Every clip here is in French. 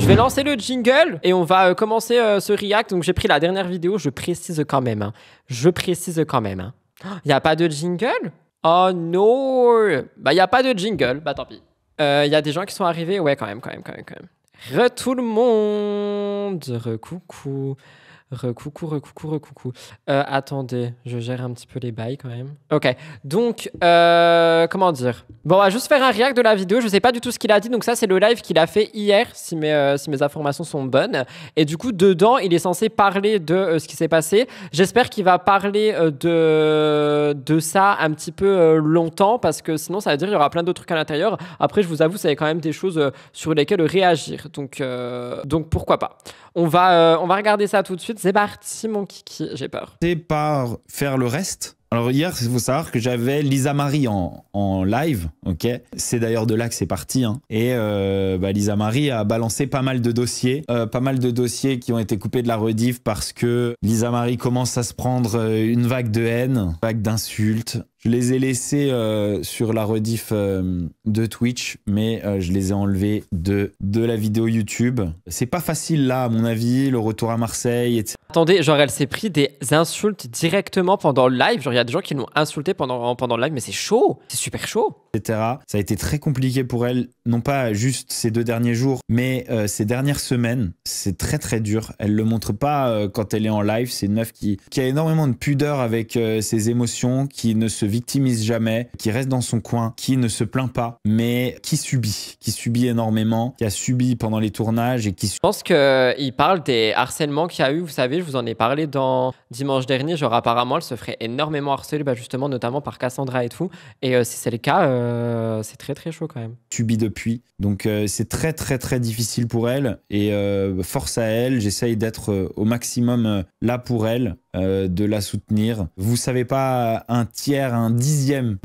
vais lancer le jingle et on va commencer ce react. Donc j'ai pris la dernière vidéo, je précise quand même. Hein. Je précise quand même. Hein. Y a pas de jingle? Oh non! Bah y a pas de jingle, bah tant pis. Y a des gens qui sont arrivés? Ouais, quand même. Re tout le monde! Recoucou. Recoucou. Attendez, je gère un petit peu les bails quand même. Ok, donc, comment dire? Bon, on va juste faire un react de la vidéo. Je sais pas du tout ce qu'il a dit. Donc ça, c'est le live qu'il a fait hier, si mes informations sont bonnes. Et du coup, dedans, il est censé parler de ce qui s'est passé. J'espère qu'il va parler de ça un petit peu longtemps, parce que sinon, ça veut dire qu'il y aura plein d'autres trucs à l'intérieur. Après, je vous avoue, ça y a quand même des choses sur lesquelles réagir. Donc pourquoi pas. On va regarder ça tout de suite. C'est parti, mon kiki. J'ai peur. C'est par faire le reste. Alors hier, il faut savoir que j'avais Lisa Marie en live, ok. C'est d'ailleurs de là que c'est parti. Hein. Et Lisa Marie a balancé pas mal de dossiers qui ont été coupés de la rediff parce que Lisa Marie commence à se prendre une vague de haine, une vague d'insultes. Je les ai laissés sur la rediff de Twitch, mais je les ai enlevés de la vidéo YouTube. C'est pas facile là, à mon avis, le retour à Marseille, etc. Attendez, genre elle s'est pris des insultes directement pendant le live. Genre il y a des gens qui l'ont insulté pendant le live, mais c'est chaud, c'est super chaud. Etc. Ça a été très compliqué pour elle, non pas juste ces 2 derniers jours, mais ces dernières semaines. C'est très dur. Elle le montre pas quand elle est en live. C'est une meuf qui a énormément de pudeur avec ses émotions, qui ne se victimise jamais, qui reste dans son coin, qui ne se plaint pas, mais qui subit énormément, qui a subi pendant les tournages et qui... Je pense qu'il parle des harcèlements qu'il y a eu, vous savez, je vous en ai parlé dans dimanche dernier, genre apparemment elle se ferait énormément harceler, justement notamment par Cassandra et tout, et si c'est le cas, c'est très chaud quand même. Subit depuis, donc c'est très difficile pour elle, et force à elle, j'essaye d'être au maximum là pour elle, de la soutenir. Vous savez pas un dixième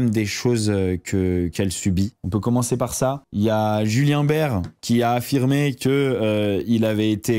des choses qu'elle subit. On peut commencer par ça. Il y a Julien Bert qui a affirmé que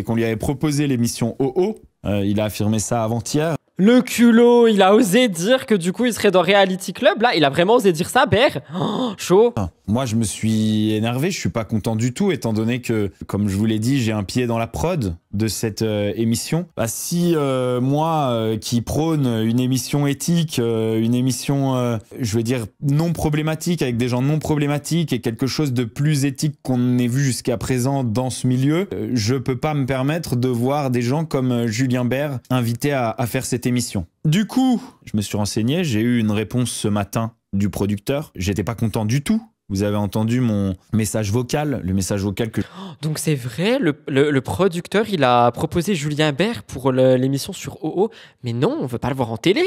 qu'on lui avait proposé l'émission OO. Il a affirmé ça avant-hier. Le culot, il a osé dire que du coup il serait dans Reality Club. Là, il a vraiment osé dire ça, Bert. Oh, chaud. Moi, je me suis énervé. Je suis pas content du tout, étant donné que, comme je vous l'ai dit, j'ai un pied dans la prod de cette émission. Bah, si moi, qui prône une émission éthique, une émission, je veux dire, non problématique, avec des gens non problématiques et quelque chose de plus éthique qu'on ait vu jusqu'à présent dans ce milieu, je peux pas me permettre de voir des gens comme Julien Bert invités à faire cette émission. Du coup, je me suis renseigné, j'ai eu une réponse ce matin du producteur. J'étais pas content du tout. Vous avez entendu mon message vocal, le message vocal que... Donc c'est vrai, le producteur, il a proposé Julien Bert pour l'émission sur OO. Mais non, on veut pas le voir en télé.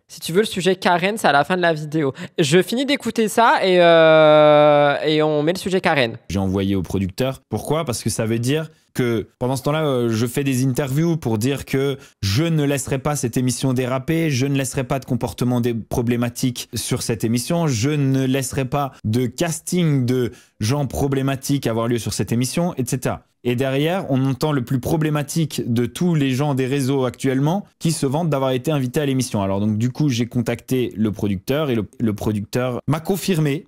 Si tu veux, le sujet Karen, c'est à la fin de la vidéo. Je finis d'écouter ça et on met le sujet Karen. J'ai envoyé au producteur. Pourquoi? Parce que ça veut dire que pendant ce temps-là, je fais des interviews pour dire que je ne laisserai pas cette émission déraper, je ne laisserai pas de comportement problématique sur cette émission, je ne laisserai pas de casting de gens problématiques avoir lieu sur cette émission, etc. Et derrière, on entend le plus problématique de tous les gens des réseaux actuellement qui se vantent d'avoir été invités à l'émission. Alors donc du coup, j'ai contacté le producteur et le producteur m'a confirmé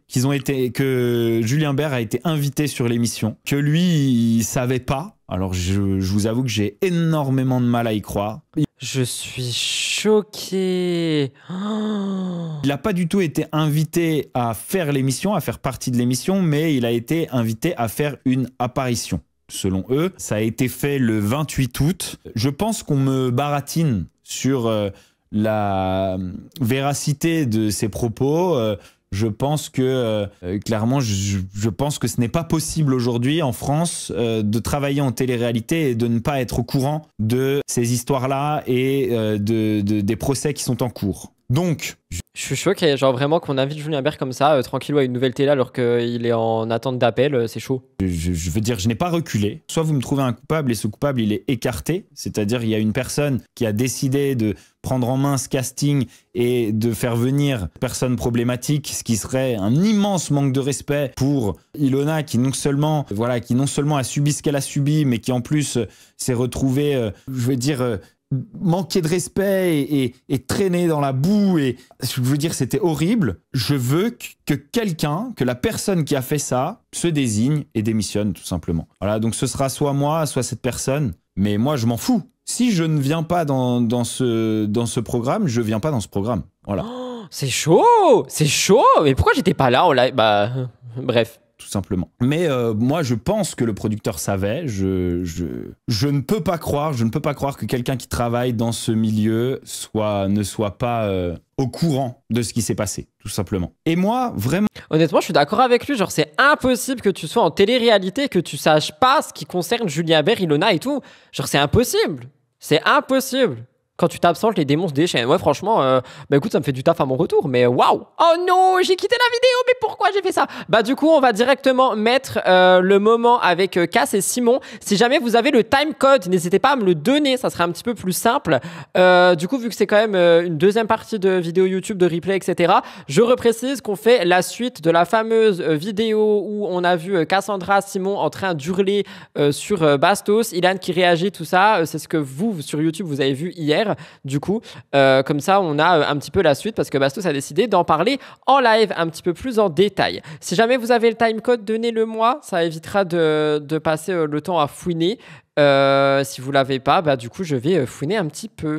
que Julien Bert a été invité sur l'émission, que lui, il savait pas. Alors je vous avoue que j'ai énormément de mal à y croire. Je suis choqué. Il n'a pas du tout été invité à faire l'émission, à faire partie de l'émission, mais il a été invité à faire une apparition. Selon eux, ça a été fait le 28 août. Je pense qu'on me baratine sur la véracité de ces propos. Je pense que, clairement, je pense que ce n'est pas possible aujourd'hui en France de travailler en télé-réalité et de ne pas être au courant de ces histoires-là et des procès qui sont en cours. Donc... Je suis choqué, genre vraiment qu'on invite Julien Bert comme ça, tranquillou à une nouvelle télé alors qu'il est en attente d'appel, c'est chaud. Je veux dire, je n'ai pas reculé. Soit vous me trouvez un coupable et ce coupable, il est écarté. C'est-à-dire, il y a une personne qui a décidé de prendre en main ce casting et de faire venir personne problématique, ce qui serait un immense manque de respect pour Ilona qui non seulement a subi ce qu'elle a subi, mais qui en plus s'est retrouvée, je veux dire, manquer de respect et traîner dans la boue. Et je veux dire, c'était horrible. Je veux que quelqu'un, que la personne qui a fait ça, se désigne et démissionne, tout simplement. Voilà, donc ce sera soit moi, soit cette personne. Mais moi, je m'en fous. Si je ne viens pas dans ce programme, je viens pas dans ce programme. Voilà. Oh, c'est chaud! C'est chaud! Mais pourquoi j'étais pas là en live? Bah, bref. Tout simplement. Mais moi, je pense que le producteur savait. Je ne peux pas croire que quelqu'un qui travaille dans ce milieu ne soit pas au courant de ce qui s'est passé, tout simplement. Et moi, vraiment... Honnêtement, je suis d'accord avec lui. Genre, c'est impossible que tu sois en télé-réalité et que tu saches pas ce qui concerne Julien Bert, Ilona et tout. Genre, c'est impossible. C'est impossible. Quand tu t'absentes, les démons se déchaînent. Ouais, franchement, bah écoute, ça me fait du taf à mon retour, mais waouh! Oh non, j'ai quitté la vidéo, mais pourquoi j'ai fait ça? Bah du coup, on va directement mettre le moment avec Cass et Simon. Si jamais vous avez le timecode, n'hésitez pas à me le donner, ça serait un petit peu plus simple. Du coup, vu que c'est quand même une deuxième partie de vidéo YouTube, de replay, etc., je reprécise qu'on fait la suite de la fameuse vidéo où on a vu Cassandra, Simon en train d'hurler sur Bastos, Ilan qui réagit, tout ça. C'est ce que vous, sur YouTube, vous avez vu hier. Du coup, comme ça, on a un petit peu la suite parce que Bastos a décidé d'en parler en live un petit peu plus en détail. Si jamais vous avez le timecode, donnez-le-moi. Ça évitera de passer le temps à fouiner. Si vous l'avez pas, bah du coup, je vais fouiner un petit peu.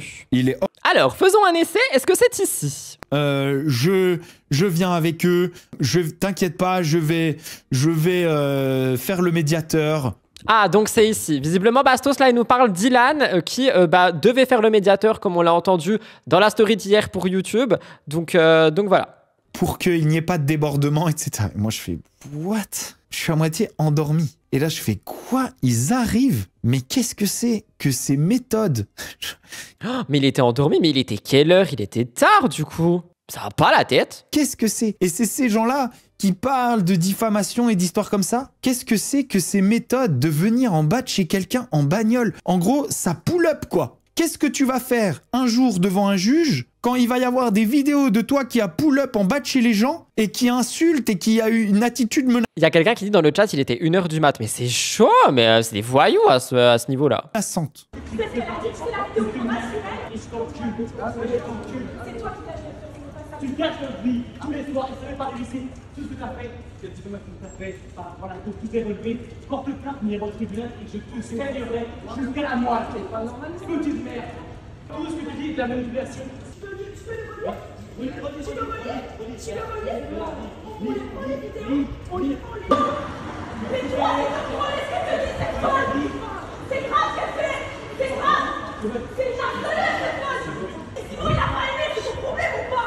Alors, faisons un essai. Est-ce que c'est ici? Je viens avec eux. T'inquiète pas, je vais faire le médiateur. Ah, donc c'est ici. Visiblement, Bastos, là, il nous parle d'Ilan qui devait faire le médiateur, comme on l'a entendu dans la story d'hier pour YouTube. Donc voilà. Pour qu'il n'y ait pas de débordement, etc. Et moi, je fais « What ?» Je suis à moitié endormi. Et là, je fais « Quoi? Ils arrivent? Mais qu'est-ce que c'est que ces méthodes ?» Mais il était endormi, mais il était quelle heure? Il était tard, du coup. Ça va pas la tête. Qu'est-ce que c'est? Et c'est ces gens-là qui parlent de diffamation et d'histoires comme ça? Qu'est-ce que c'est que ces méthodes de venir en bas de chez quelqu'un en bagnole? En gros, ça pull up, quoi. Qu'est-ce que tu vas faire un jour devant un juge quand il va y avoir des vidéos de toi qui a pull up en bas de chez les gens et qui insulte et qui a eu une attitude menaçante? Il y a quelqu'un qui dit dans le chat il était 1h du mat. Mais c'est chaud, mais c'est des voyous à ce niveau-là. Tu gâches notre vie tous les soirs, tu ne savais pas réussir. Tout ce que tu as fait, c'est ce que tu as fait par rapport à la cour, tout est relevé. Porte plainte, numéro de tribunal et je te saignerai jusqu'à la moelle. C'est pas normal, petite merde. Tout ce que tu dis est de la manipulation. Je peux le relire? Tu peux relire? On lit. Mais toi, est-ce que tu dis cette folle? C'est grave ce qu'elle fait. C'est grave. C'est harceleur cette folle. Sinon, il a pas aimé, c'est ton problème ou pas?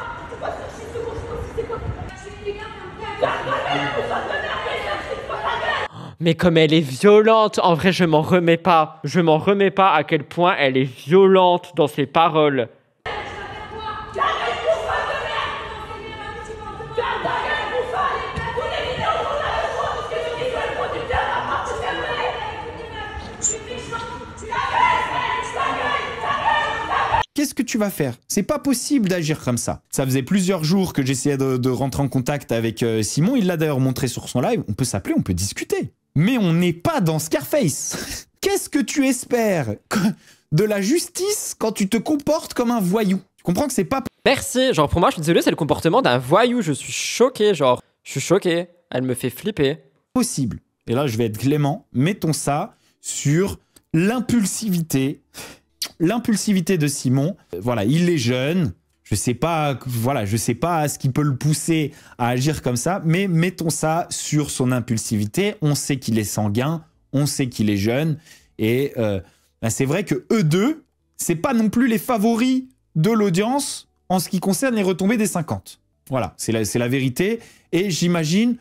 Mais comme elle est violente, en vrai je m'en remets pas. Je m'en remets pas à quel point elle est violente dans ses paroles. Qu'est-ce que tu vas faire? C'est pas possible d'agir comme ça. Ça faisait plusieurs jours que j'essayais de rentrer en contact avec Simon. Il l'a d'ailleurs montré sur son live. On peut s'appeler, on peut discuter. Mais on n'est pas dans Scarface. Qu'est-ce que tu espères de la justice quand tu te comportes comme un voyou? Tu comprends que c'est pas... Merci. Genre pour moi, je suis désolé, c'est le comportement d'un voyou. Je suis choqué, genre. Je suis choqué. Elle me fait flipper. Possible. Et là, je vais être clément. Mettons ça sur l'impulsivité. L'impulsivité de Simon. Voilà, il est jeune. Je sais pas, voilà, je sais pas ce qui peut le pousser à agir comme ça, mais mettons ça sur son impulsivité. On sait qu'il est sanguin, on sait qu'il est jeune, et c'est vrai que eux deux, c'est pas non plus les favoris de l'audience en ce qui concerne les retombées des 50. Voilà, c'est la vérité, et j'imagine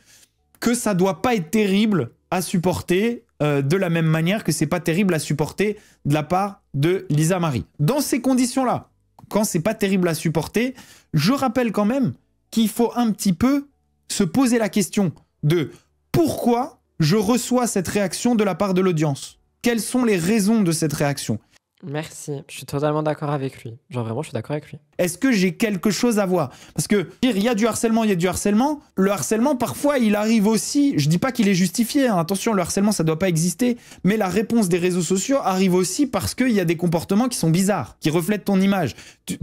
que ça doit pas être terrible à supporter de la même manière que c'est pas terrible à supporter de la part de Lisa Marie. Dans ces conditions-là, quand c'est pas terrible à supporter, je rappelle quand même qu'il faut un petit peu se poser la question de pourquoi je reçois cette réaction de la part de l'audience. Quelles sont les raisons de cette réaction? Merci. Je suis totalement d'accord avec lui. Genre vraiment, je suis d'accord avec lui. Est-ce que j'ai quelque chose à voir? Parce que il y a du harcèlement, il y a du harcèlement. Le harcèlement, parfois, il arrive aussi. Je dis pas qu'il est justifié. Hein. Attention, le harcèlement, ça doit pas exister. Mais la réponse des réseaux sociaux arrive aussi parce qu'il y a des comportements qui sont bizarres, qui reflètent ton image.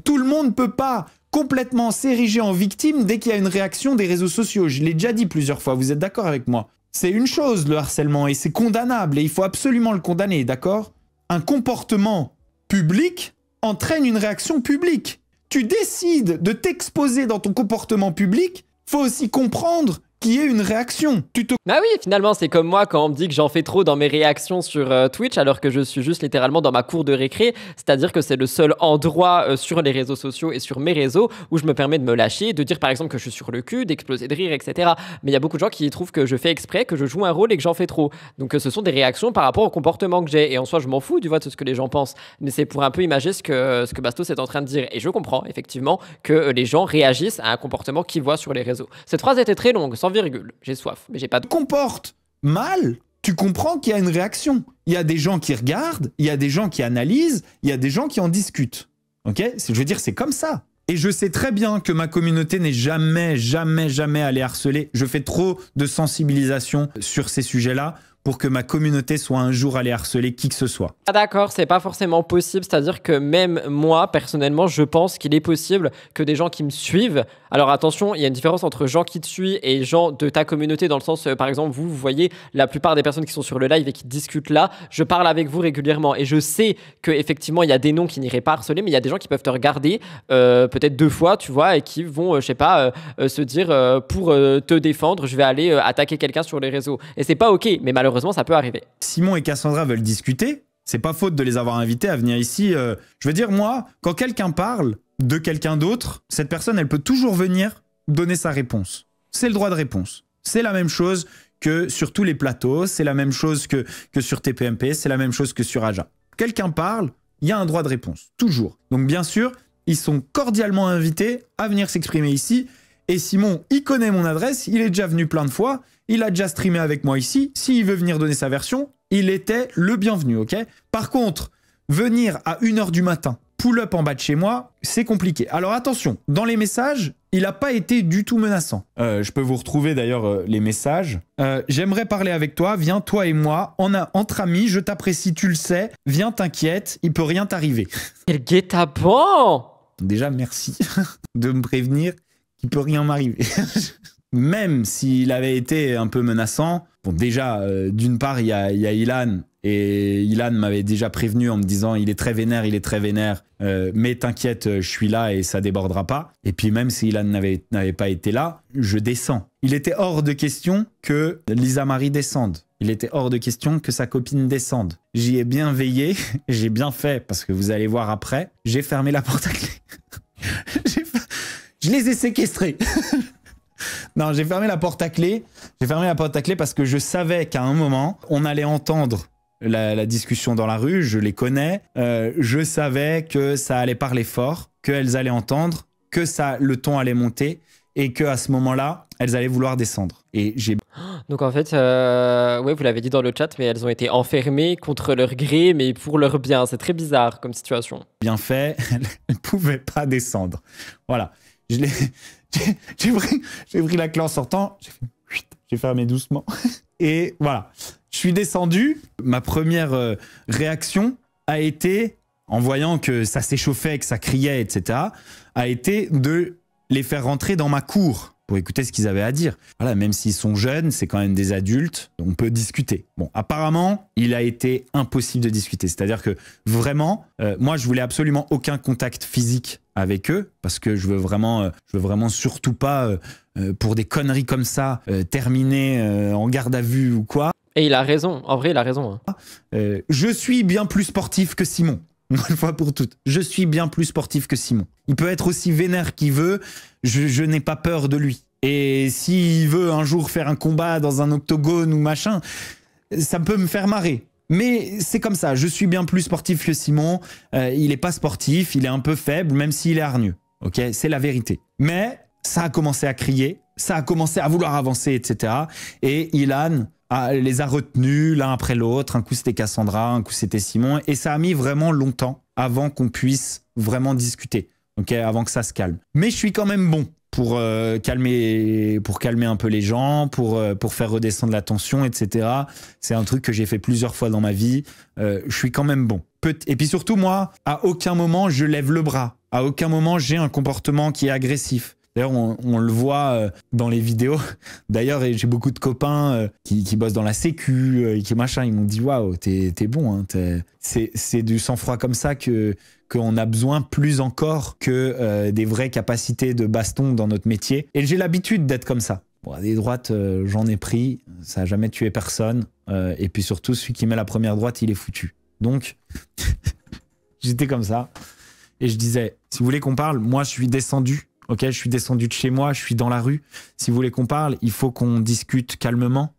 Tout le monde peut pas complètement s'ériger en victime dès qu'il y a une réaction des réseaux sociaux. Je l'ai déjà dit plusieurs fois. Vous êtes d'accord avec moi? C'est une chose, le harcèlement, et c'est condamnable. Et il faut absolument le condamner, d'accord? Un comportement public entraîne une réaction publique. Tu décides de t'exposer dans ton comportement public, faut aussi comprendre qu'il y ait une réaction. Bah oui, finalement, c'est comme moi quand on me dit que j'en fais trop dans mes réactions sur Twitch, alors que je suis juste littéralement dans ma cour de récré. C'est-à-dire que c'est le seul endroit sur les réseaux sociaux et sur mes réseaux où je me permets de me lâcher, de dire par exemple que je suis sur le cul, d'exploser de rire, etc. Mais il y a beaucoup de gens qui trouvent que je fais exprès, que je joue un rôle et que j'en fais trop. Donc ce sont des réactions par rapport au comportement que j'ai. Et en soi, je m'en fous du vote de ce que les gens pensent. Mais c'est pour un peu imager ce que Bastos est en train de dire. Et je comprends effectivement que les gens réagissent à un comportement qu'ils voient sur les réseaux. Cette phrase était très longue, sans virgule. J'ai soif, mais j'ai pas de... Comporte mal, tu comprends qu'il y a une réaction. Il y a des gens qui regardent, il y a des gens qui analysent, il y a des gens qui en discutent. Ok? Je veux dire, c'est comme ça. Et je sais très bien que ma communauté n'est jamais allée harceler. Je fais trop de sensibilisation sur ces sujets-là pour que ma communauté soit un jour allée harceler qui que ce soit. Ah d'accord, c'est pas forcément possible, c'est-à-dire que même moi, personnellement, je pense qu'il est possible que des gens qui me suivent... Alors attention, il y a une différence entre gens qui te suivent et gens de ta communauté, dans le sens, par exemple, vous voyez, la plupart des personnes qui sont sur le live et qui discutent là, je parle avec vous régulièrement et je sais qu'effectivement, il y a des noms qui n'iraient pas harceler, mais il y a des gens qui peuvent te regarder peut-être 2 fois, tu vois, et qui vont, je sais pas, se dire, pour te défendre, je vais aller attaquer quelqu'un sur les réseaux. Et c'est pas OK, mais malheureusement, ça peut arriver. Simon et Cassandra veulent discuter. C'est pas faute de les avoir invités à venir ici. Je veux dire, moi, quand quelqu'un parle de quelqu'un d'autre, cette personne, elle peut toujours venir donner sa réponse. C'est le droit de réponse. C'est la même chose que sur tous les plateaux, c'est la même chose que sur TPMP, c'est la même chose que sur Aja. Quelqu'un parle, il y a un droit de réponse. Toujours. Donc bien sûr, ils sont cordialement invités à venir s'exprimer ici. Et Simon, il connaît mon adresse, il est déjà venu plein de fois, il a déjà streamé avec moi ici. S'il veut venir donner sa version, il était le bienvenu, ok? Par contre, venir à 1h du matin, pull-up en bas de chez moi, c'est compliqué. Alors attention, dans les messages, il n'a pas été du tout menaçant. Je peux vous retrouver d'ailleurs les messages. J'aimerais parler avec toi, viens toi et moi, entre amis, je t'apprécie, tu le sais, viens t'inquiète, il peut rien t'arriver. Quel guet-apens! Déjà, merci de me prévenir qu'il peut rien m'arriver. Même s'il avait été un peu menaçant, bon déjà, d'une part, il y a Ilan, et Ilan m'avait déjà prévenu en me disant il est très vénère, mais t'inquiète, je suis là et ça débordera pas. Et puis même si Ilan n'avait pas été là, je descends. Il était hors de question que Lisa Marie descende. Il était hors de question que sa copine descende. J'y ai bien veillé, j'ai bien fait, parce que vous allez voir après, j'ai fermé la porte à clé. Je les ai séquestrés. Non, j'ai fermé la porte à clé. J'ai fermé la porte à clé parce que je savais qu'à un moment, on allait entendre la discussion dans la rue. Je les connais. Je savais que ça allait parler fort, qu'elles allaient entendre, que le ton allait monter et qu'à ce moment-là, elles allaient vouloir descendre. Et j'ai... Donc en fait, ouais, vous l'avez dit dans le chat, mais elles ont été enfermées contre leur gré, mais pour leur bien. C'est très bizarre comme situation. Bien fait, elles ne pouvaient pas descendre. Voilà. J'ai pris la clé en sortant, j'ai fermé doucement. Et voilà, je suis descendu. Ma première réaction a été, en voyant que ça s'échauffait, que ça criait, etc., a été de les faire rentrer dans ma cour pour écouter ce qu'ils avaient à dire. Voilà, même s'ils sont jeunes, c'est quand même des adultes, on peut discuter. Bon, apparemment, il a été impossible de discuter. C'est-à-dire que vraiment, moi, je voulais absolument aucun contact physique avec eux, parce que je veux vraiment surtout pas, pour des conneries comme ça, terminer en garde à vue ou quoi. Et il a raison, en vrai, il a raison. Hein. Je suis bien plus sportif que Simon. Une fois pour toutes, je suis bien plus sportif que Simon. Il peut être aussi vénère qu'il veut, je n'ai pas peur de lui. Et s'il veut un jour faire un combat dans un octogone ou machin, ça peut me faire marrer. Mais c'est comme ça, je suis bien plus sportif que Simon. Il n'est pas sportif, il est un peu faible, même s'il est hargneux. Ok, c'est la vérité. Mais ça a commencé à crier, ça a commencé à vouloir avancer, etc. Et Ilan les a retenus l'un après l'autre. Un coup c'était Cassandra, un coup c'était Simon. Et ça a mis vraiment longtemps avant qu'on puisse vraiment discuter, avant que ça se calme. Mais je suis quand même bon pour calmer un peu les gens, pour faire redescendre la tension, etc. C'est un truc que j'ai fait plusieurs fois dans ma vie. Je suis quand même bon. Et puis surtout, moi, à aucun moment, je lève le bras. À aucun moment, j'ai un comportement qui est agressif. D'ailleurs, on le voit dans les vidéos. D'ailleurs, j'ai beaucoup de copains qui bossent dans la sécu, qui machin. Ils m'ont dit, waouh, t'es bon. Hein, c'est du sang-froid comme ça qu'on a besoin plus encore que des vraies capacités de baston dans notre métier. Et j'ai l'habitude d'être comme ça. Bon, à des droites, j'en ai pris. Ça n'a jamais tué personne. Et puis surtout, celui qui met la première droite, il est foutu. Donc, j'étais comme ça. Et je disais, si vous voulez qu'on parle, moi, je suis descendu. Je suis descendu de chez moi, je suis dans la rue. Si vous voulez qu'on parle, il faut qu'on discute calmement.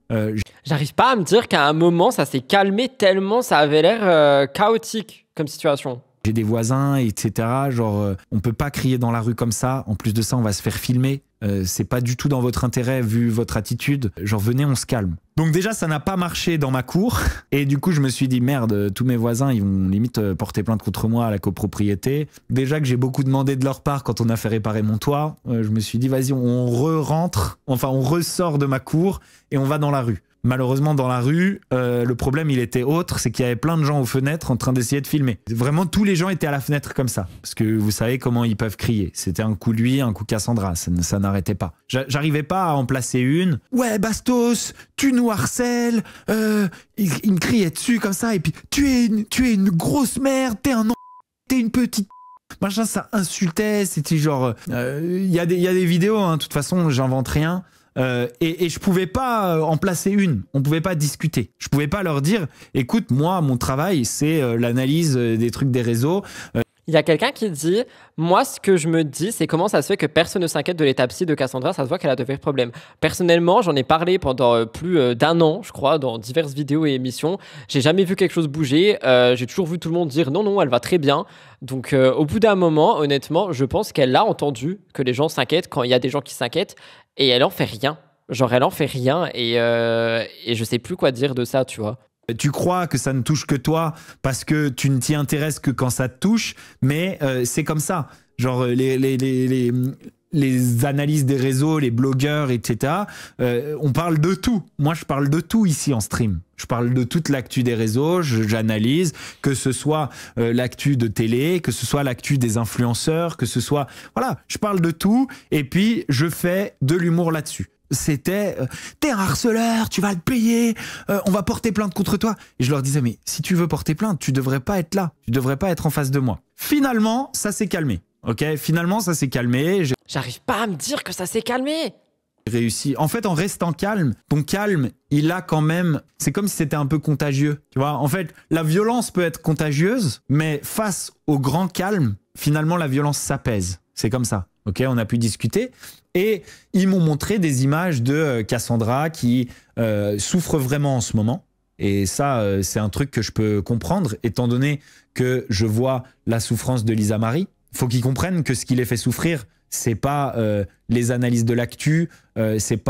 J'arrive pas à me dire qu'à un moment, ça s'est calmé tellement ça avait l'air chaotique comme situation. J'ai des voisins, etc. Genre, on peut pas crier dans la rue comme ça. En plus de ça, on va se faire filmer. C'est pas du tout dans votre intérêt vu votre attitude. Genre, venez, on se calme. Donc déjà, ça n'a pas marché dans ma cour. Et du coup, je me suis dit, merde, tous mes voisins, ils vont limite porter plainte contre moi à la copropriété. Déjà que j'ai beaucoup demandé de leur part quand on a fait réparer mon toit. Je me suis dit, vas-y, on re-rentre. Enfin, on ressort de ma cour et on va dans la rue. Malheureusement, dans la rue, le problème, il était autre, c'est qu'il y avait plein de gens aux fenêtres en train d'essayer de filmer. Vraiment, tous les gens étaient à la fenêtre comme ça. Parce que vous savez comment ils peuvent crier. C'était un coup lui, un coup Cassandra. Ça n'arrêtait pas. J'arrivais pas à en placer une. Ouais, Bastos, tu nous harcèles. Il me criait dessus comme ça. Et puis, tu es une grosse merde. T'es une petite... Machin, ça insultait. C'était genre... Il y a des vidéos, hein. De toute façon, j'invente rien. Et je pouvais pas en placer une. On pouvait pas discuter. Je pouvais pas leur dire, écoute, moi, mon travail, c'est l'analyse des trucs des réseaux. Il y a quelqu'un qui dit, moi, ce que je me dis, c'est comment ça se fait que personne ne s'inquiète de l'état psy de Cassandra. Ça se voit qu'elle a de vrais problèmes. Personnellement, j'en ai parlé pendant plus d'un an, je crois, dans diverses vidéos et émissions. J'ai jamais vu quelque chose bouger. J'ai toujours vu tout le monde dire, non, elle va très bien. Donc, au bout d'un moment, honnêtement, je pense qu'elle a entendu que les gens s'inquiètent quand il y a des gens qui s'inquiètent. Et elle en fait rien. Genre, elle en fait rien. Et je sais plus quoi dire de ça, tu vois. Tu crois que ça ne touche que toi parce que tu ne t'y intéresses que quand ça te touche, mais c'est comme ça. Genre, les analyses des réseaux, les blogueurs, etc. On parle de tout. Moi, je parle de tout ici en stream. Je parle de toute l'actu des réseaux, j'analyse, que ce soit l'actu de télé, que ce soit l'actu des influenceurs, que ce soit... Voilà, je parle de tout et puis je fais de l'humour là-dessus. C'était t'es un harceleur, tu vas le payer, on va porter plainte contre toi. Et je leur disais, mais si tu veux porter plainte, tu devrais pas être là, tu devrais pas être en face de moi. Finalement, ça s'est calmé. Finalement, ça s'est calmé. J'arrive pas à me dire que ça s'est calmé. Réussi. En fait, en restant calme, ton calme, il a quand même... C'est comme si c'était un peu contagieux. Tu vois, en fait, la violence peut être contagieuse, mais face au grand calme, finalement, la violence s'apaise. C'est comme ça. On a pu discuter. Et ils m'ont montré des images de Cassandra qui souffre vraiment en ce moment. Et ça, c'est un truc que je peux comprendre, étant donné que je vois la souffrance de Lisa Marie. Il faut qu'ils comprennent que ce qui les fait souffrir, c'est pas les analyses de l'actu, c'est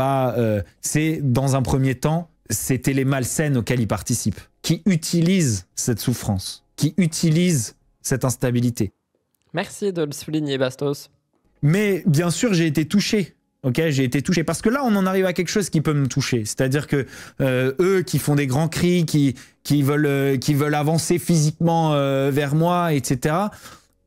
dans un premier temps, c'est les malsaines auxquelles ils participent, qui utilisent cette souffrance, qui utilisent cette instabilité. Merci de le souligner, Bastos. Mais bien sûr, j'ai été touché. J'ai été touché parce que là, on en arrive à quelque chose qui peut me toucher. C'est-à-dire que eux qui font des grands cris, qui veulent avancer physiquement vers moi, etc.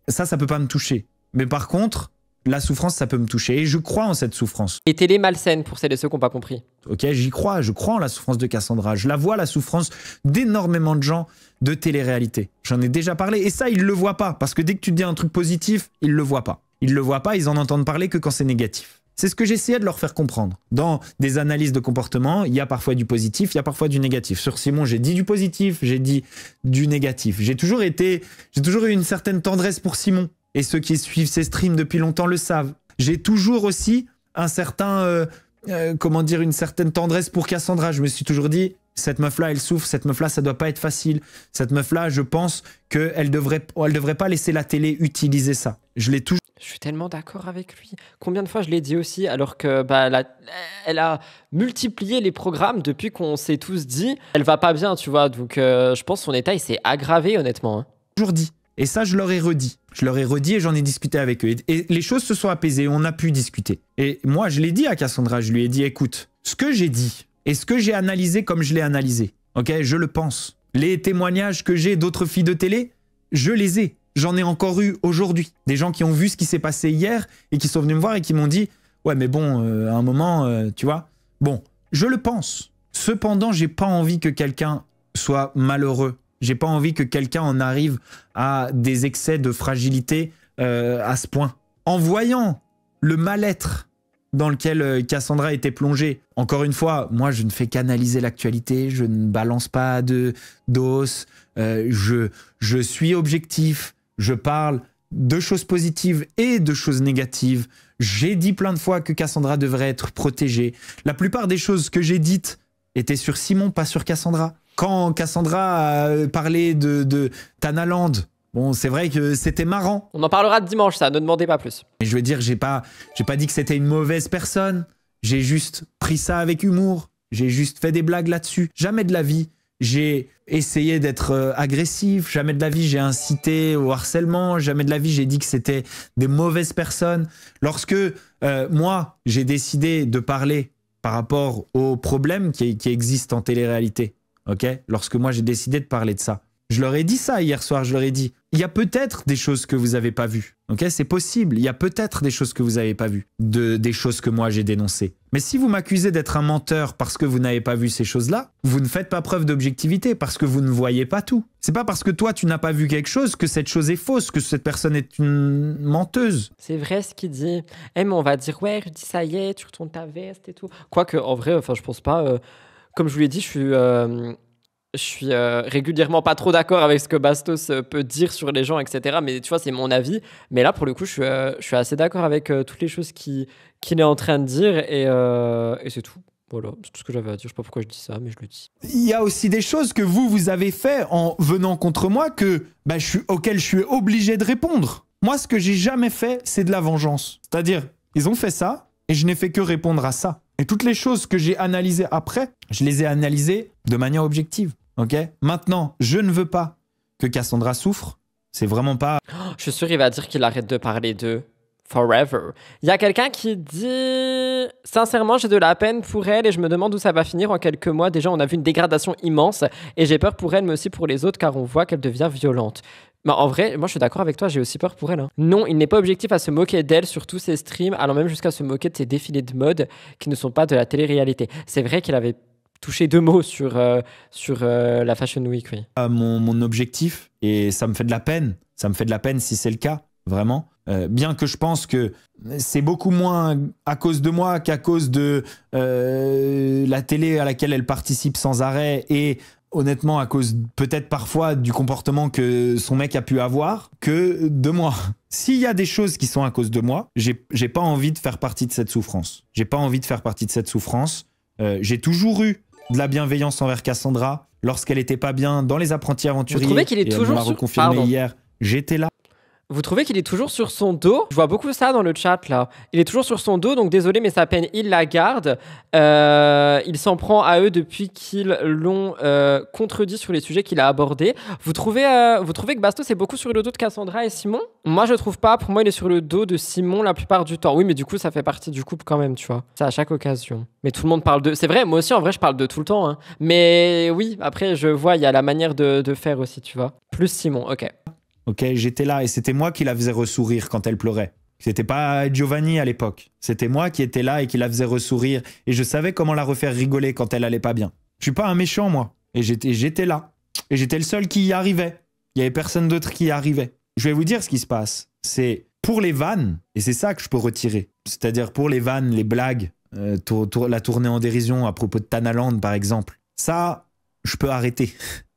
Ça peut pas me toucher. Mais par contre, la souffrance, ça peut me toucher. Et je crois en cette souffrance. Et télé malsaine, pour celles et ceux qui n'ont pas compris. J'y crois. Je crois en la souffrance de Cassandra. Je la vois, la souffrance d'énormément de gens de télé-réalité. J'en ai déjà parlé. Et ça, ils le voient pas. Parce que dès que tu dis un truc positif, ils le voient pas. Ils le voient pas, ils en entendent parler que quand c'est négatif. C'est ce que j'essayais de leur faire comprendre. Dans des analyses de comportement, il y a parfois du positif, il y a parfois du négatif. Sur Simon, j'ai dit du positif, j'ai dit du négatif. J'ai toujours eu une certaine tendresse pour Simon. Et ceux qui suivent ses streams depuis longtemps le savent. J'ai toujours aussi un certain, une certaine tendresse pour Cassandra. Je me suis toujours dit, cette meuf-là, elle souffre, cette meuf-là, ça doit pas être facile. Cette meuf-là, je pense qu'elle devrait pas laisser la télé utiliser ça. Je Je suis tellement d'accord avec lui. Combien de fois je l'ai dit aussi, alors que elle a multiplié les programmes depuis qu'on s'est tous dit. Elle va pas bien, tu vois. Donc je pense que son état il s'est aggravé honnêtement. Hein. Toujours dit. Et ça, je leur ai redit. Je leur ai redit et j'en ai discuté avec eux. Et les choses se sont apaisées, on a pu discuter. Et moi, je l'ai dit à Cassandra, je lui ai dit, écoute, ce que j'ai dit et ce que j'ai analysé comme je l'ai analysé, ok, je le pense. Les témoignages que j'ai d'autres filles de télé, je les ai. J'en ai encore eu aujourd'hui. Des gens qui ont vu ce qui s'est passé hier et qui sont venus me voir et qui m'ont dit, ouais, mais bon, à un moment, tu vois, bon, je le pense. Cependant, j'ai pas envie que quelqu'un soit malheureux. J'ai pas envie que quelqu'un en arrive à des excès de fragilité à ce point. En voyant le mal-être dans lequel Cassandra était plongée, encore une fois, moi je ne fais qu'analyser l'actualité, je ne balance pas d'os, je suis objectif, je parle de choses positives et de choses négatives. J'ai dit plein de fois que Cassandra devrait être protégée. La plupart des choses que j'ai dites étaient sur Simon, pas sur Cassandra. Quand Cassandra a parlé de Tanaland, bon, c'est vrai que c'était marrant. On en parlera dimanche, ça, ne demandez pas plus. Et je veux dire, j'ai pas dit que c'était une mauvaise personne. J'ai juste pris ça avec humour. J'ai juste fait des blagues là-dessus. Jamais de la vie, j'ai essayé d'être agressif. Jamais de la vie, j'ai incité au harcèlement. Jamais de la vie, j'ai dit que c'était des mauvaises personnes. Lorsque moi, j'ai décidé de parler par rapport aux problèmes qui existent en télé-réalité, ok, lorsque moi j'ai décidé de parler de ça, je leur ai dit ça hier soir, je leur ai dit, il y a peut-être des choses que vous n'avez pas vues, ok, c'est possible, il y a peut-être des choses que vous n'avez pas vues, des choses que moi j'ai dénoncées. Mais si vous m'accusez d'être un menteur parce que vous n'avez pas vu ces choses-là, vous ne faites pas preuve d'objectivité parce que vous ne voyez pas tout. C'est pas parce que toi tu n'as pas vu quelque chose que cette chose est fausse, que cette personne est une menteuse. C'est vrai ce qu'il dit. Mais on va dire, ouais, Rudy, ça y est, tu retournes ta veste et tout. Quoique, en vrai, enfin, je pense pas. Comme je vous l'ai dit, je suis régulièrement pas trop d'accord avec ce que Bastos peut dire sur les gens, etc. Mais tu vois, c'est mon avis. Mais là, pour le coup, je suis assez d'accord avec toutes les choses qu'il est en train de dire. Et c'est tout. Voilà, c'est tout ce que j'avais à dire. Je sais pas pourquoi je dis ça, mais je le dis. Il y a aussi des choses que vous avez fait en venant contre moi auxquelles je suis obligé de répondre. Moi, ce que j'ai jamais fait, c'est de la vengeance. C'est-à-dire, ils ont fait ça et je n'ai fait que répondre à ça. Et toutes les choses que j'ai analysées après, je les ai analysées de manière objective. Ok ? Maintenant, je ne veux pas que Cassandra souffre. C'est vraiment pas... Je suis sûr qu'il va dire qu'il arrête de parler d'eux. Forever. Il y a quelqu'un qui dit « Sincèrement, j'ai de la peine pour elle et je me demande où ça va finir en quelques mois. Déjà, on a vu une dégradation immense et j'ai peur pour elle, mais aussi pour les autres, car on voit qu'elle devient violente. » Mais en vrai, moi je suis d'accord avec toi, j'ai aussi peur pour elle. Hein. Non, il n'est pas objectif à se moquer d'elle sur tous ses streams, allant même jusqu'à se moquer de ses défilés de mode qui ne sont pas de la télé-réalité. C'est vrai qu'il avait touché 2 mots sur la Fashion Week, oui. Mon objectif, et ça me fait de la peine. Ça me fait de la peine si c'est le cas, vraiment. Bien que je pense que c'est beaucoup moins à cause de moi qu'à cause de la télé à laquelle elle participe sans arrêt et honnêtement à cause peut-être parfois du comportement que son mec a pu avoir que de moi. S'il y a des choses qui sont à cause de moi, j'ai pas envie de faire partie de cette souffrance. J'ai pas envie de faire partie de cette souffrance. J'ai toujours eu de la bienveillance envers Cassandra lorsqu'elle était pas bien dans Les Apprentis Aventuriers. Vous trouvez qu'il est toujours elle m'a reconfirmé hier, j'étais là. Vous trouvez qu'il est toujours sur son dos? Je vois beaucoup ça dans le chat là. Il est toujours sur son dos, donc désolé, mais sa peine, il la garde. Il s'en prend à eux depuis qu'ils l'ont contredit sur les sujets qu'il a abordés. Vous trouvez que Bastos est beaucoup sur le dos de Cassandra et Simon? Moi, je trouve pas. Pour moi, il est sur le dos de Simon la plupart du temps. Oui, mais du coup, ça fait partie du couple quand même, tu vois. C'est à chaque occasion. Mais tout le monde parle de... C'est vrai, moi aussi, en vrai, je parle de tout le temps. Hein. Mais oui, après, je vois, il y a la manière de faire aussi, tu vois. Plus Simon, ok. Ok, j'étais là et c'était moi qui la faisais ressourire quand elle pleurait. C'était pas Giovanni à l'époque. C'était moi qui étais là et qui la faisais ressourire. Et je savais comment la refaire rigoler quand elle allait pas bien. Je suis pas un méchant, moi. Et j'étais là. Et j'étais le seul qui y arrivait. Il y avait personne d'autre qui y arrivait. Je vais vous dire ce qui se passe. C'est pour les vannes, et c'est ça que je peux retirer. C'est-à-dire pour les vannes, les blagues, la tournée en dérision à propos de Tanaland, par exemple. Ça, je peux arrêter.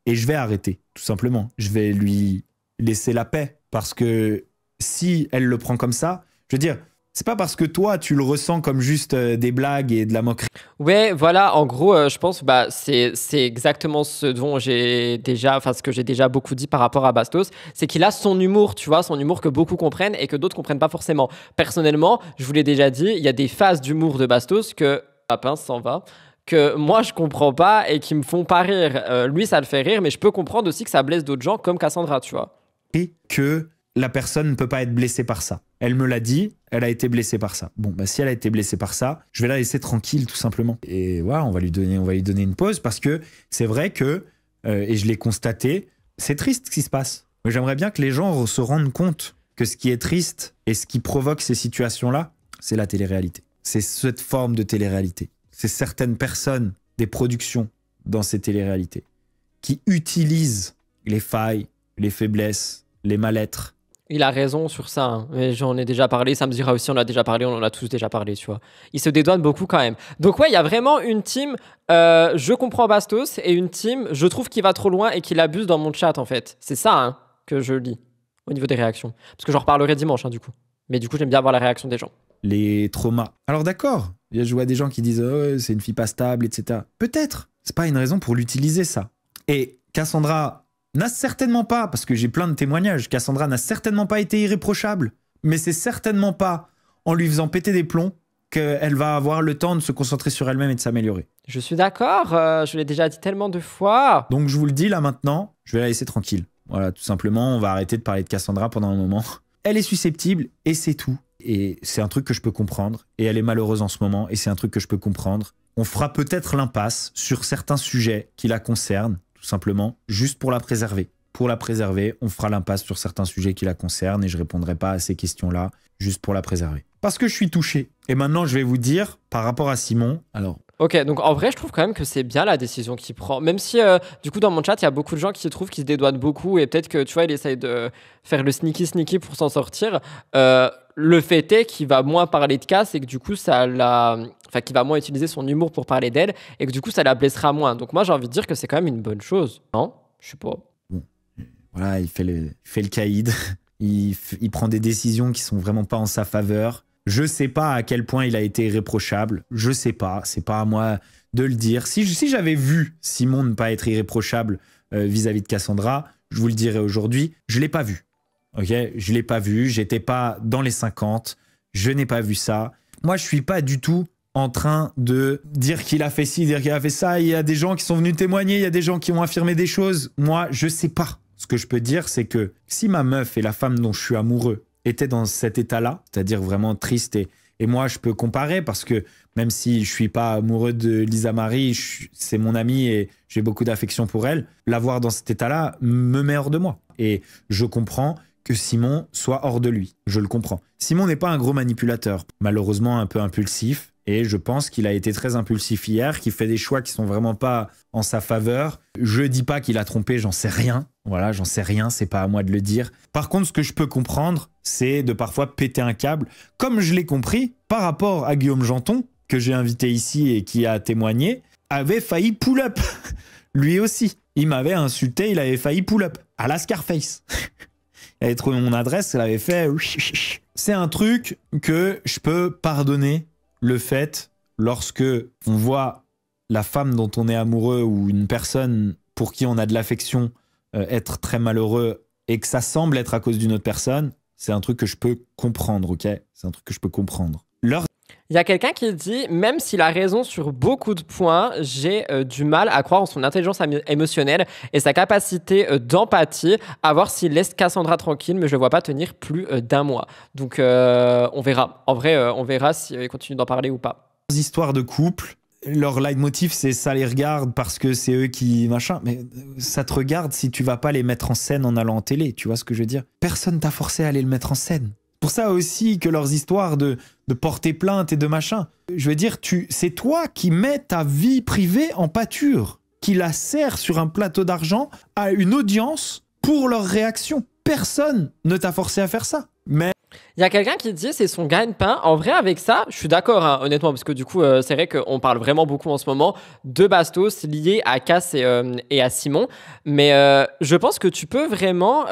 Et je vais arrêter, tout simplement. Je vais lui laisser la paix. Parce que si elle le prend comme ça, je veux dire, C'est pas parce que toi, tu le ressens comme juste des blagues et de la moquerie. Ouais, voilà, en gros, je pense bah c'est exactement ce dont ce que j'ai déjà beaucoup dit par rapport à Bastos, c'est qu'il a son humour, tu vois, son humour que beaucoup comprennent et que d'autres comprennent pas forcément. Personnellement, je vous l'ai déjà dit, il y a des phases d'humour de Bastos que la pince s'en va, que moi je comprends pas et qui me font pas rire. Lui, ça le fait rire, mais je peux comprendre aussi que ça blesse d'autres gens comme Cassandra, tu vois. Et que la personne ne peut pas être blessée par ça. Elle me l'a dit, elle a été blessée par ça. Bon, bah si elle a été blessée par ça, je vais la laisser tranquille tout simplement. Et voilà, on va lui donner une pause parce que c'est vrai que, et je l'ai constaté, c'est triste ce qui se passe. Mais j'aimerais bien que les gens se rendent compte que ce qui est triste et ce qui provoque ces situations-là, c'est la télé-réalité. C'est cette forme de télé-réalité. C'est certaines personnes, des productions dans ces télé-réalités qui utilisent les failles, les faiblesses, les mal-être. Il a raison sur ça, hein. Mais j'en ai déjà parlé, ça me dira aussi, on en a déjà parlé, on en a tous déjà parlé, tu vois. Il se dédouane beaucoup quand même. Donc ouais, il y a vraiment une team, je comprends Bastos, et une team, je trouve qu'il va trop loin et qu'il abuse dans mon chat, en fait. C'est ça, hein, que je lis, au niveau des réactions. Parce que j'en reparlerai dimanche, hein, du coup. Mais du coup, j'aime bien voir la réaction des gens. Les traumas. Alors d'accord, je vois des gens qui disent oh, c'est une fille pas stable, etc. Peut-être, c'est pas une raison pour l'utiliser, ça. Et Cassandra n'a certainement pas, parce que j'ai plein de témoignages, Cassandra n'a certainement pas été irréprochable, mais c'est certainement pas en lui faisant péter des plombs qu'elle va avoir le temps de se concentrer sur elle-même et de s'améliorer. Je suis d'accord, je l'ai déjà dit tellement de fois. Donc je vous le dis là maintenant, je vais la laisser tranquille. Voilà, tout simplement, on va arrêter de parler de Cassandra pendant un moment. Elle est susceptible et c'est tout. Et c'est un truc que je peux comprendre. Et elle est malheureuse en ce moment et c'est un truc que je peux comprendre. On fera peut-être l'impasse sur certains sujets qui la concernent, tout simplement, juste pour la préserver. Pour la préserver, on fera l'impasse sur certains sujets qui la concernent et je répondrai pas à ces questions-là, juste pour la préserver. Parce que je suis touché. Et maintenant, je vais vous dire, par rapport à Simon, alors... Ok, donc en vrai, je trouve quand même que c'est bien la décision qu'il prend. Même si, du coup, dans mon chat, il y a beaucoup de gens qui trouvent qu'il se dédouane beaucoup et peut-être que, tu vois, il essaye de faire le sneaky pour s'en sortir. Le fait est qu'il va moins parler de Cass et que du coup, qu'il va moins utiliser son humour pour parler d'elle et que du coup, ça la blessera moins. Donc moi, j'ai envie de dire que c'est quand même une bonne chose. Non? Je sais pas. Bon. Voilà, il fait le caïd. Il prend des décisions qui sont vraiment pas en sa faveur. Je sais pas à quel point il a été irréprochable. Je sais pas. C'est pas à moi de le dire. Si j'avais vu Simon ne pas être irréprochable vis-à-vis de Cassandra, je vous le dirais aujourd'hui, je l'ai pas vu. Ok, je l'ai pas vu. J'étais pas dans les 50. Je n'ai pas vu ça. Moi, je suis pas du tout en train de dire qu'il a fait ci, dire qu'il a fait ça. Il y a des gens qui sont venus témoigner. Il y a des gens qui ont affirmé des choses. Moi, je sais pas. Ce que je peux dire, c'est que si ma meuf et la femme dont je suis amoureux étaient dans cet état-là, c'est-à-dire vraiment triste, et moi, je peux comparer parce que même si je suis pas amoureux de Lisa Marie, c'est mon amie et j'ai beaucoup d'affection pour elle, la voir dans cet état-là me met hors de moi. Et je comprends que Simon soit hors de lui. Je le comprends. Simon n'est pas un gros manipulateur, malheureusement un peu impulsif, et je pense qu'il a été très impulsif hier, qu'il fait des choix qui sont vraiment pas en sa faveur. Je dis pas qu'il a trompé, j'en sais rien. Voilà, j'en sais rien, c'est pas à moi de le dire. Par contre, ce que je peux comprendre, c'est de parfois péter un câble, comme je l'ai compris par rapport à Guillaume Janton, que j'ai invité ici et qui a témoigné, avait failli pull up. Lui aussi. Il m'avait insulté, il avait failli pull up. À la Scarface. Il avait trouvé mon adresse, il avait fait... C'est un truc que je peux pardonner, le fait, lorsque on voit la femme dont on est amoureux ou une personne pour qui on a de l'affection être très malheureux et que ça semble être à cause d'une autre personne, c'est un truc que je peux comprendre, ok? C'est un truc que je peux comprendre. Il y a quelqu'un qui dit, même s'il a raison sur beaucoup de points, j'ai du mal à croire en son intelligence émotionnelle et sa capacité d'empathie, à voir s'il laisse Cassandra tranquille, mais je ne vois pas tenir plus d'un mois. Donc on verra. En vrai, on verra s'il continue d'en parler ou pas. Les histoires de couple, leur leitmotiv, c'est ça les regarde parce que c'est eux qui machin. Mais ça te regarde si tu vas pas les mettre en scène en allant en télé. Tu vois ce que je veux dire? Personne t'a forcé à aller le mettre en scène. Pour ça aussi que leurs histoires de porter plainte et de machin. Je veux dire, c'est toi qui mets ta vie privée en pâture, qui la sert sur un plateau d'argent à une audience pour leur réaction. Personne ne t'a forcé à faire ça. Mais il y a quelqu'un qui dit c'est son gagne-pain. En vrai, avec ça, je suis d'accord, hein, honnêtement, parce que du coup, c'est vrai qu'on parle vraiment beaucoup en ce moment de Bastos liés à Cass et à Simon. Mais je pense que tu peux vraiment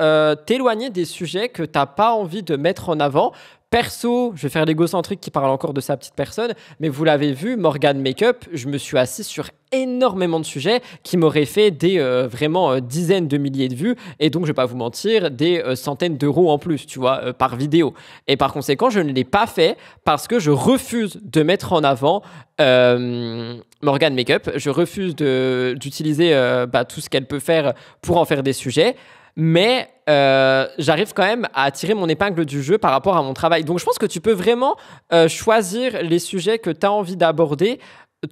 t'éloigner des sujets que tu n'as pas envie de mettre en avant Perso, je vais faire l'égocentrique qui parle encore de sa petite personne, mais vous l'avez vu, Morgane Makeup, je me suis assis sur énormément de sujets qui m'auraient fait des vraiment dizaines de milliers de vues et donc je vais pas vous mentir des centaines d'euros en plus, tu vois, par vidéo. Et par conséquent, je ne l'ai pas fait parce que je refuse de mettre en avant Morgane Makeup. Je refuse d'utiliser tout ce qu'elle peut faire pour en faire des sujets. Mais j'arrive quand même à tirer mon épingle du jeu par rapport à mon travail. Donc je pense que tu peux vraiment choisir les sujets que tu as envie d'aborder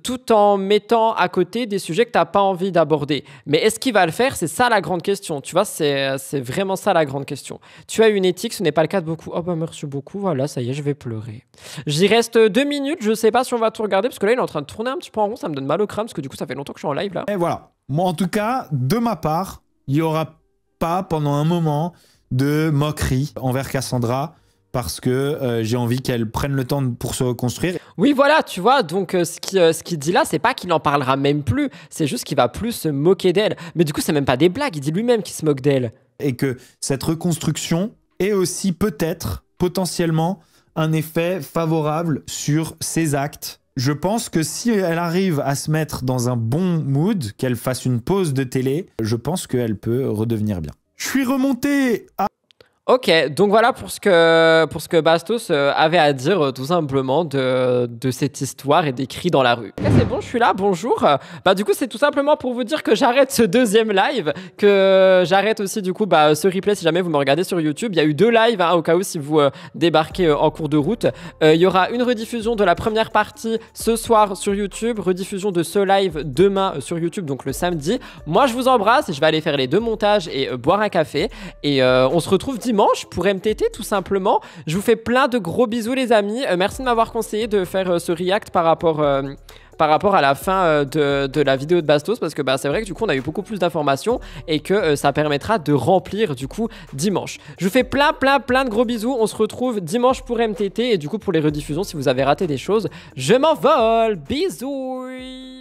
tout en mettant à côté des sujets que tu n'as pas envie d'aborder. Mais est-ce qu'il va le faire? C'est ça la grande question. Tu vois, c'est vraiment ça la grande question. Tu as une éthique, ce n'est pas le cas de beaucoup. Oh bah merci beaucoup, voilà, ça y est, je vais pleurer. J'y reste 2 minutes, je ne sais pas si on va tout regarder, parce que là, il est en train de tourner un petit peu en rond, ça me donne mal au crâne, parce que du coup, ça fait longtemps que je suis en live là. Et voilà. Moi, en tout cas, de ma part, il n'y aura pas pendant un moment de moquerie envers Cassandra parce que j'ai envie qu'elle prenne le temps pour se reconstruire. Oui, voilà, tu vois, donc ce qu'il dit là, c'est pas qu'il en parlera même plus, c'est juste qu'il va plus se moquer d'elle. Mais du coup, c'est même pas des blagues, il dit lui-même qu'il se moque d'elle. Et que cette reconstruction est aussi peut-être, potentiellement, un effet favorable sur ses actes. Je pense que si elle arrive à se mettre dans un bon mood, qu'elle fasse une pause de télé, je pense qu'elle peut redevenir bien. Je suis remonté à... Ok, donc voilà pour ce que Bastos avait à dire tout simplement de cette histoire et des cris dans la rue. Okay, c'est bon, je suis là, bonjour. Du coup, c'est tout simplement pour vous dire que j'arrête ce deuxième live, que j'arrête aussi du coup ce replay si jamais vous me regardez sur YouTube. Il y a eu 2 lives, hein, au cas où si vous débarquez en cours de route. Il y aura une rediffusion de la première partie ce soir sur YouTube, rediffusion de ce live demain sur YouTube, donc le samedi. Moi, je vous embrasse et je vais aller faire les 2 montages et boire un café. Et on se retrouve dimanche pour MTT tout simplement. Je vous fais plein de gros bisous les amis. Merci de m'avoir conseillé de faire ce react par rapport à la fin de la vidéo de Bastos parce que c'est vrai que du coup on a eu beaucoup plus d'informations et que ça permettra de remplir du coup dimanche. Je vous fais plein de gros bisous. On se retrouve dimanche pour MTT et du coup pour les rediffusions si vous avez raté des choses, je m'envole. Bisous.